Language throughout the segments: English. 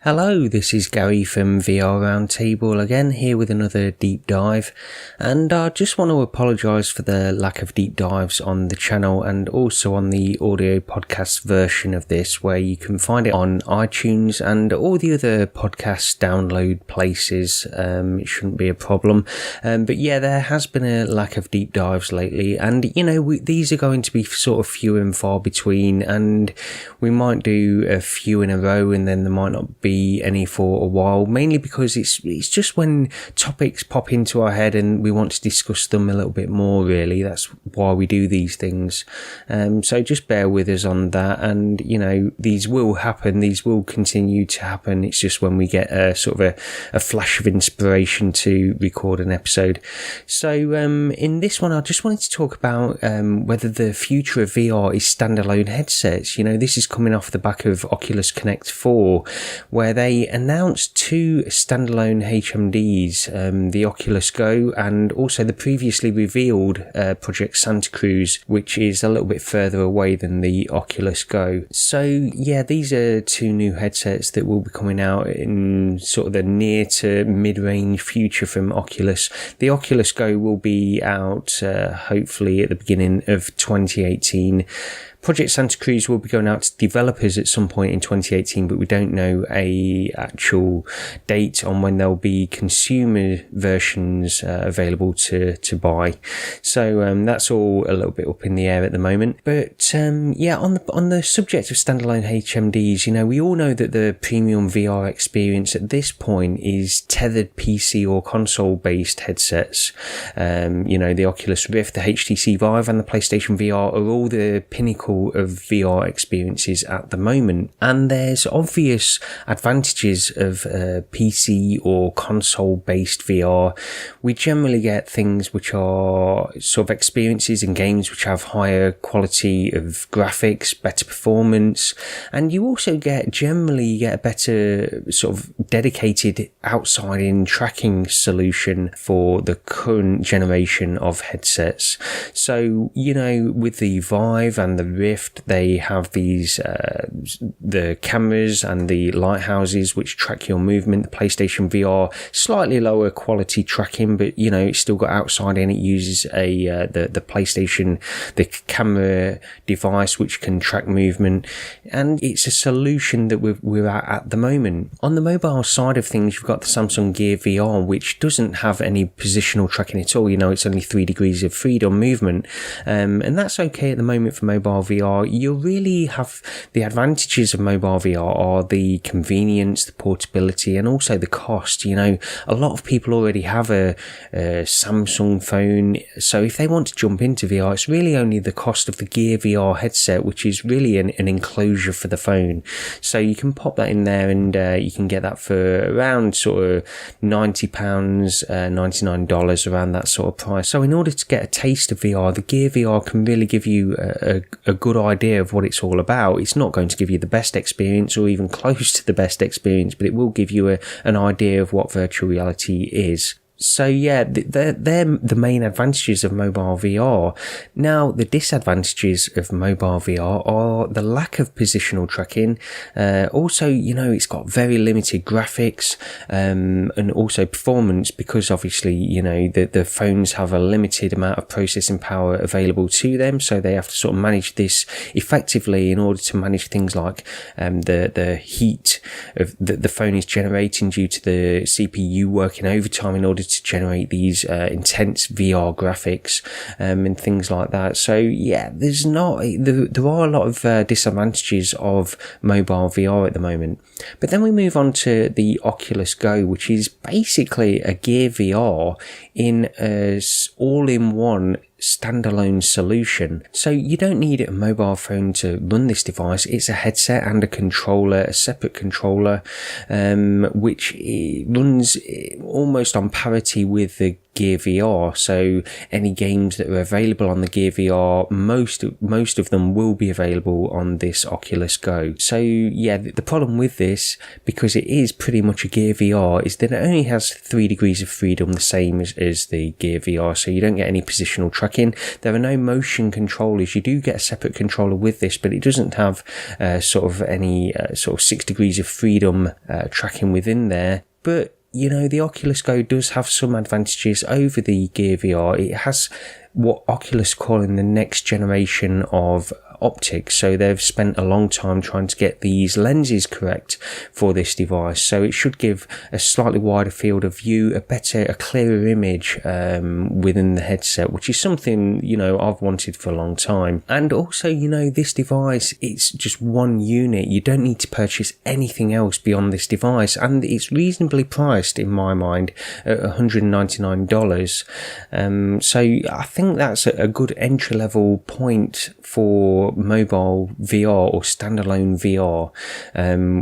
Hello, this is Gary from VR Roundtable again, here with another deep dive, and I just want to apologise for the lack of deep dives on the channel and also on the audio podcast version of this, where you can find it on iTunes and all the other podcast download places. It shouldn't be a problem, but yeah, there has been a lack of deep dives lately, and these are going to be sort of few and far between, and we might do a few in a row and then there might not be any for a while, mainly because it's just when topics pop into our head and we want to discuss them a little bit more, really. That's why we do these things. So just bear with us on that, and these will happen, these will continue to happen. It's just when we get a sort of a flash of inspiration to record an episode. So in this one I just wanted to talk about whether the future of VR is standalone headsets. This is coming off the back of Oculus Connect 4, where they announced two standalone HMDs, the Oculus Go and also the previously revealed Project Santa Cruz, which is a little bit further away than the Oculus Go. So yeah, these are two new headsets that will be coming out in sort of the near to mid-range future from Oculus. The Oculus Go will be out hopefully at the beginning of 2018. Project Santa Cruz will be going out to developers at some point in 2018, but we don't know a actual date on when there'll be consumer versions available to buy. So that's all a little bit up in the air at the moment. But yeah, on the subject of standalone HMDs, we all know that the premium VR experience at this point is tethered PC or console based headsets. The Oculus Rift, the HTC Vive and the PlayStation VR are all the pinnacle of VR experiences at the moment, and there's obvious advantages of PC or console based VR. We generally get things which are sort of experiences and games which have higher quality of graphics, better performance, and you also generally get a better sort of dedicated outside in tracking solution for the current generation of headsets. So with the Vive and the Rift, they have these the cameras and the lighthouses which track your movement. The PlayStation VR, slightly lower quality tracking, but it's still got outside in. It uses the PlayStation, the camera device which can track movement, and it's a solution that we're at the moment. On the mobile side of things, you've got the Samsung Gear VR, which doesn't have any positional tracking at all. It's only 3 degrees of freedom movement, and that's okay at the moment for mobile VR. You really have the advantages of mobile VR are the convenience, the portability, and also the cost. A lot of people already have a Samsung phone, so if they want to jump into VR, it's really only the cost of the Gear VR headset, which is really an enclosure for the phone. So you can pop that in there, and you can get that for around sort of £90, $99, around that sort of price. So in order to get a taste of VR, the Gear VR can really give you a good idea of what it's all about. It's not going to give you the best experience or even close to the best experience, but it will give you an idea of what virtual reality is. So yeah, they're the main advantages of mobile VR. Now, the disadvantages of mobile VR are the lack of positional tracking. Also, it's got very limited graphics, and also performance, because obviously, the phones have a limited amount of processing power available to them. So they have to sort of manage this effectively in order to manage things like, the heat of the phone is generating due to the CPU working overtime in order to generate these intense VR graphics and things like that. So yeah, there are a lot of disadvantages of mobile VR at the moment. But then we move on to the Oculus Go, which is basically a Gear VR in a all-in-one standalone solution. So you don't need a mobile phone to run this device. It's a headset and a controller, a separate controller, which runs almost on parity with the Gear VR. So any games that are available on the Gear VR, most of them will be available on this Oculus Go. So yeah, the problem with this, because it is pretty much a Gear VR, is that it only has 3 degrees of freedom, the same as the Gear VR. So you don't get any positional tracking. There are no motion controllers. You do get a separate controller with this, but it doesn't have sort of any sort of 6 degrees of freedom tracking within there. But you know, the Oculus Go does have some advantages over the Gear VR. It has what Oculus calling the next generation of optics. So they've spent a long time trying to get these lenses correct for this device. So it should give a slightly wider field of view, a clearer image within the headset, which is something, you know, I've wanted for a long time. And also, you know, this device, it's just one unit. You don't need to purchase anything else beyond this device. And it's reasonably priced in my mind at $199. So I think that's a good entry level point for mobile VR or standalone VR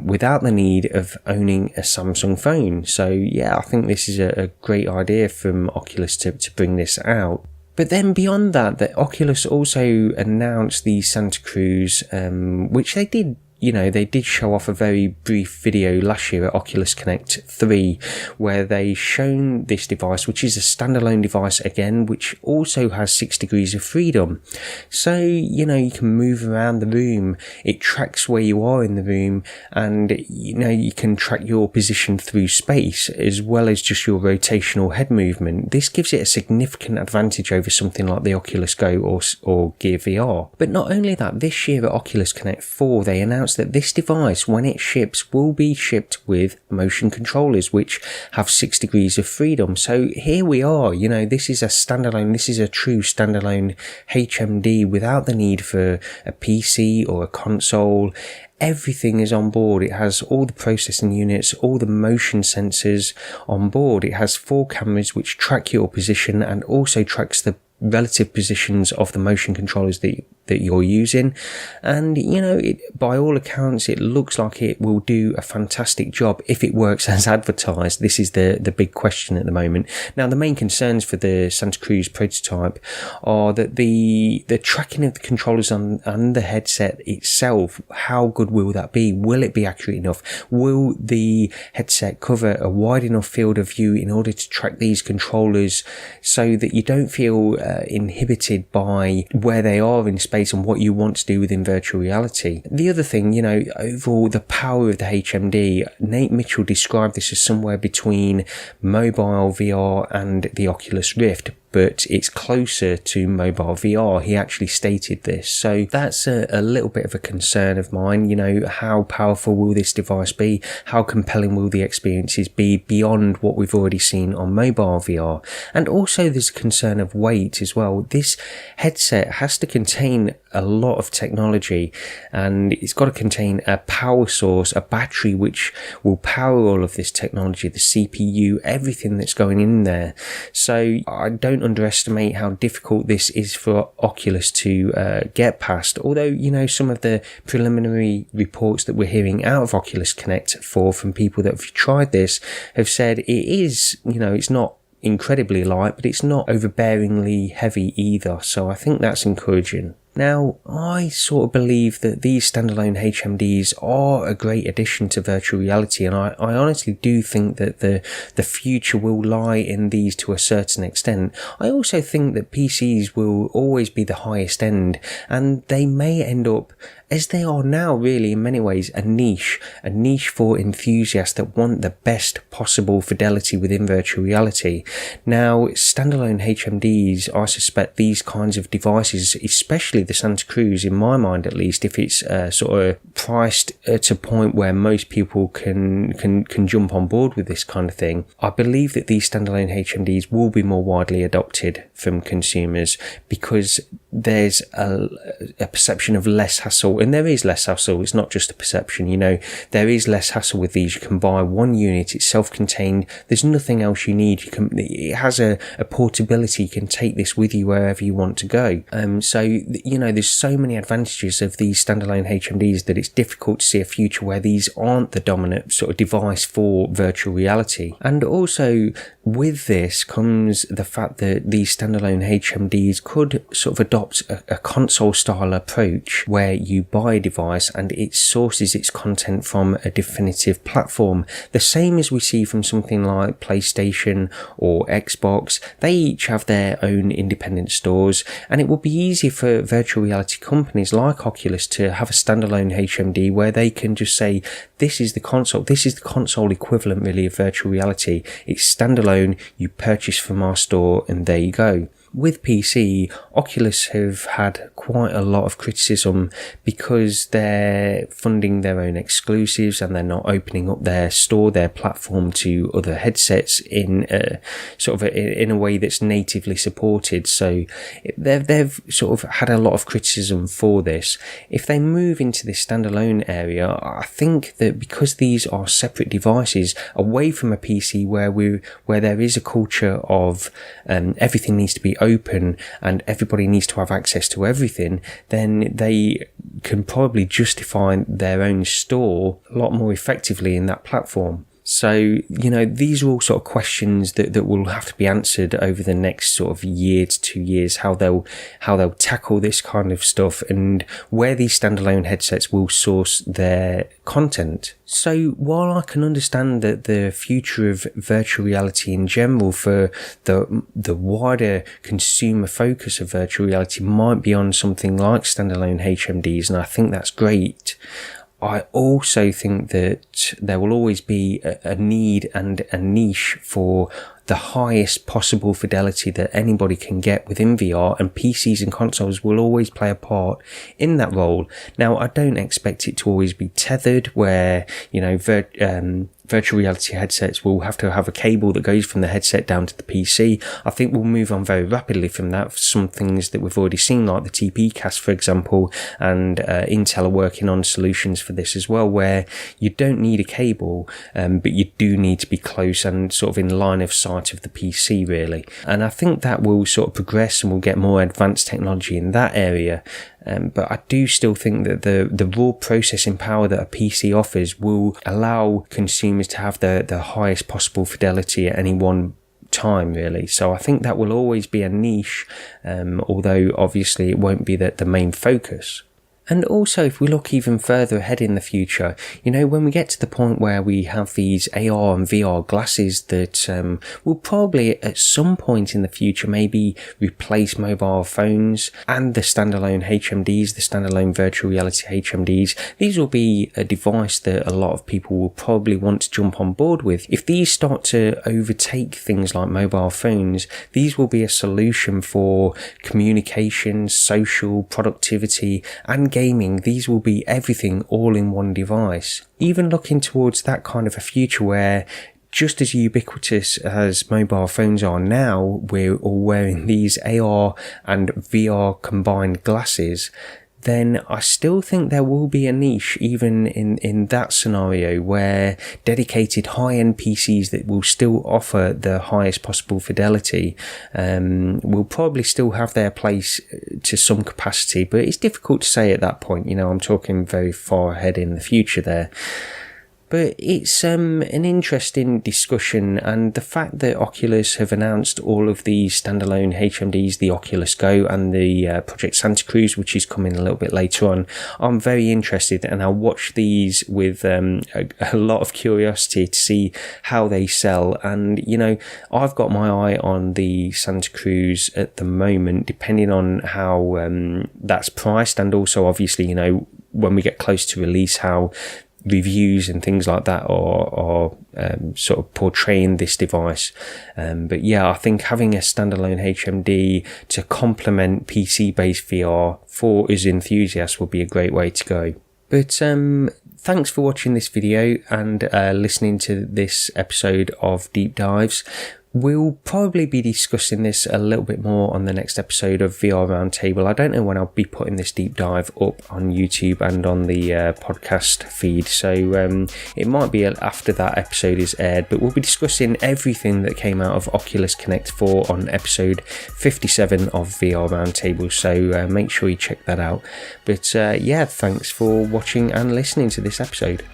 without the need of owning a Samsung phone. So yeah, I think this is a great idea from Oculus to bring this out. But then beyond that, the Oculus also announced the Santa Cruz, which they did. You know, they did show off a very brief video last year at Oculus Connect 3 where they shown this device, which is a standalone device again, which also has 6 degrees of freedom. So, you know, you can move around the room. It tracks where you are in the room, and, you know, you can track your position through space as well as just your rotational head movement. This gives it a significant advantage over something like the Oculus Go or Gear VR. But not only that, this year at Oculus Connect 4, they announced that this device, when it ships, will be shipped with motion controllers which have 6 degrees of freedom. So here we are, you know, this is a true standalone HMD without the need for a PC or a console. Everything is on board. It has all the processing units, all the motion sensors on board. It has 4 cameras which track your position and also tracks the relative positions of the motion controllers that you're using. And you know, by all accounts, it looks like it will do a fantastic job if it works as advertised. This is the big question at the moment. Now, the main concerns for the Santa Cruz prototype are that the tracking of the controllers and the headset itself, how good will that be? Will it be accurate enough? Will the headset cover a wide enough field of view in order to track these controllers so that you don't feel inhibited by where they are in space and what you want to do within virtual reality? The other thing, you know, overall the power of the HMD, Nate Mitchell described this as somewhere between mobile VR and the Oculus Rift, but it's closer to mobile VR. He actually stated this. So that's a little bit of a concern of mine. You know, how powerful will this device be? How compelling will the experiences be beyond what we've already seen on mobile VR? And also there's a concern of weight as well. This headset has to contain a lot of technology, and it's got to contain a power source, a battery which will power all of this technology, the CPU, everything that's going in there. So I don't underestimate how difficult this is for Oculus to get past. Although, you know, some of the preliminary reports that we're hearing out of Oculus Connect 4 from people that have tried this have said it is, you know, it's not incredibly light, but it's not overbearingly heavy either. So I think that's encouraging. Now, I sort of believe that these standalone HMDs are a great addition to virtual reality, and I honestly do think that the future will lie in these to a certain extent. I also think that PCs will always be the highest end, and they may end up, as they are now really in many ways, a niche for enthusiasts that want the best possible fidelity within virtual reality. Now, standalone HMDs, I suspect these kinds of devices, especially the Santa Cruz, in my mind at least, if it's sort of priced at a point where most people can jump on board with this kind of thing, I believe that these standalone HMDs will be more widely adopted from consumers because there's a perception of less hassle, and there is less hassle. It's not just a perception, you know, there is less hassle with these. You can buy one unit, it's self-contained, there's nothing else you need. It has a portability, you can take this with you wherever you want to go. So, you there's so many advantages of these standalone HMDs that it's difficult to see a future where these aren't the dominant sort of device for virtual reality. And also with this comes the fact that these standalone HMDs could sort of adopt a console style approach where you buy a device and it sources its content from a definitive platform. The same as we see from something like PlayStation or Xbox. They each have their own independent stores, and it will be easy for virtual reality companies like Oculus to have a standalone HMD where they can just say, this is the console equivalent really of virtual reality. It's standalone, you purchase from our store, and there you go. With PC, Oculus have had quite a lot of criticism because they're funding their own exclusives and they're not opening up their store, their platform to other headsets in a way that's natively supported. So they've sort of had a lot of criticism for this. If they move into this standalone area, I think that because these are separate devices away from a PC where there is a culture of everything needs to be open and everybody needs to have access to everything, then they can probably justify their own store a lot more effectively in that platform. So, these are all sort of questions that will have to be answered over the next sort of year to 2 years, how they'll tackle this kind of stuff and where these standalone headsets will source their content. So while I can understand that the future of virtual reality in general for the wider consumer focus of virtual reality might be on something like standalone HMDs, and I think that's great, I also think that there will always be a need and a niche for the highest possible fidelity that anybody can get within VR, and PCs and consoles will always play a part in that role. Now, I don't expect it to always be tethered where, virtual reality headsets will have to have a cable that goes from the headset down to the PC. I think we'll move on very rapidly from that. Some things that we've already seen, like the TP cast, for example, and Intel are working on solutions for this as well, where you don't need a cable, but you do need to be close and sort of in line of sight of the PC, really. And I think that will sort of progress and we'll get more advanced technology in that area. But I do still think that the raw processing power that a PC offers will allow consumers to have the highest possible fidelity at any one time, really. So I think that will always be a niche, although obviously it won't be the main focus. And also, if we look even further ahead in the future, when we get to the point where we have these AR and VR glasses that will probably at some point in the future maybe replace mobile phones and the standalone HMDs, the standalone virtual reality HMDs, these will be a device that a lot of people will probably want to jump on board with. If these start to overtake things like mobile phones, these will be a solution for communication, social, productivity, and gaming. These will be everything all in one device. Even looking towards that kind of a future where just as ubiquitous as mobile phones are now, we're all wearing these AR and VR combined glasses, then I still think there will be a niche even in that scenario where dedicated high-end PCs that will still offer the highest possible fidelity will probably still have their place to some capacity, but it's difficult to say at that point. I'm talking very far ahead in the future there. But it's an interesting discussion, and the fact that Oculus have announced all of these standalone HMDs, the Oculus Go and the Project Santa Cruz, which is coming a little bit later on, I'm very interested, and I'll watch these with a lot of curiosity to see how they sell. And I've got my eye on the Santa Cruz at the moment, depending on how that's priced, and also obviously when we get close to release, how reviews and things like that are sort of portraying this device. But yeah, I think having a standalone HMD to complement PC-based VR for us enthusiasts will be a great way to go. But thanks for watching this video and listening to this episode of Deep Dives. We'll probably be discussing this a little bit more on the next episode of VR Roundtable. I don't know when I'll be putting this deep dive up on YouTube and on the podcast feed, so it might be after that episode is aired, but we'll be discussing everything that came out of Oculus Connect 4 on episode 57 of VR Roundtable, so make sure you check that out. But yeah, thanks for watching and listening to this episode.